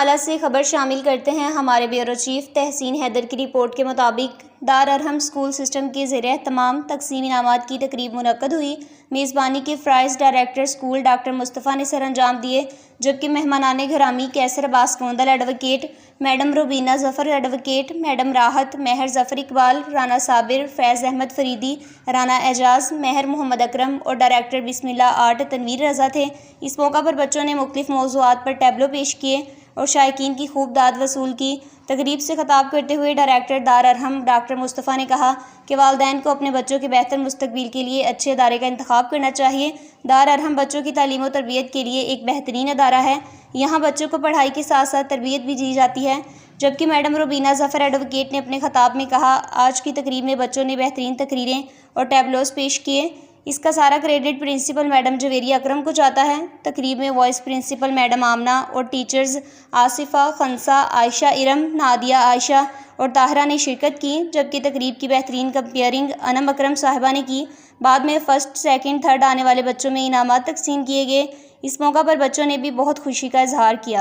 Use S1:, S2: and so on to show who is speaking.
S1: गुजरांवाला से खबर शामिल करते हैं। हमारे ब्यूरो चीफ तहसीन हैदर की रिपोर्ट के मुताबिक दार अरहम स्कूल सिस्टम के ज़रिए तमाम तकसीम इनामात की तकरीब मुनक्कद हुई। मेज़बानी के फ़राइज़ डायरेक्टर स्कूल डॉक्टर मुस्तफ़ा ने सर अंजाम दिए, जबकि मेहमानाने घरामी Qaiser Abbas Kondal advocate, madam Rubina Zafar advocate, madam Rahat, Mehar Zafar Iqbal, Rana Sabir, फैज़ अहमद फरीदी, राना एजाज़, महर मोहम्मद अकरम और डायरेक्टर बिस्मिल्लाह आर्ट तनवीर रज़ा थे। इस मौका पर बच्चों ने मुख्तलिफ़ मौज़ूआत पर टैबलो पेश किए और शायकीन की खूब दाद वसूल की। तकरीब से खिताब करते हुए डायरेक्टर दार अरहम डॉक्टर मुस्तफ़ा ने कहा कि वालिदैन को अपने बच्चों के बेहतर मुस्तकबिल के लिए अच्छे अदारे का इंतखाब करना चाहिए। दार अरहम बच्चों की तालीम और तरबियत के लिए एक बेहतरीन अदारा है। यहाँ बच्चों को पढ़ाई के साथ साथ तरबियत भी दी जाती है। जबकि मैडम रुबीना ज़फ़र एडवोकेट ने अपने खिताब में कहा, आज की तकरीब में बच्चों ने बेहतरीन तकरीरें और टैबलोस पेश किए। इसका सारा क्रेडिट प्रिंसिपल मैडम जवेरिया अकरम को जाता है। तकरीब में वाइस प्रिंसिपल मैडम आमना और टीचर्स आसिफा, खंसा, आयशा इरम, नादिया आयशा और ताहरा ने शिरकत की। जबकि तकरीब की बेहतरीन कंपेयरिंग अनम अकरम साहिबा ने की। बाद में फ़र्स्ट, सेकंड, थर्ड आने वाले बच्चों में इनामात तकसीम किए गए। इस मौका पर बच्चों ने भी बहुत खुशी का इजहार किया।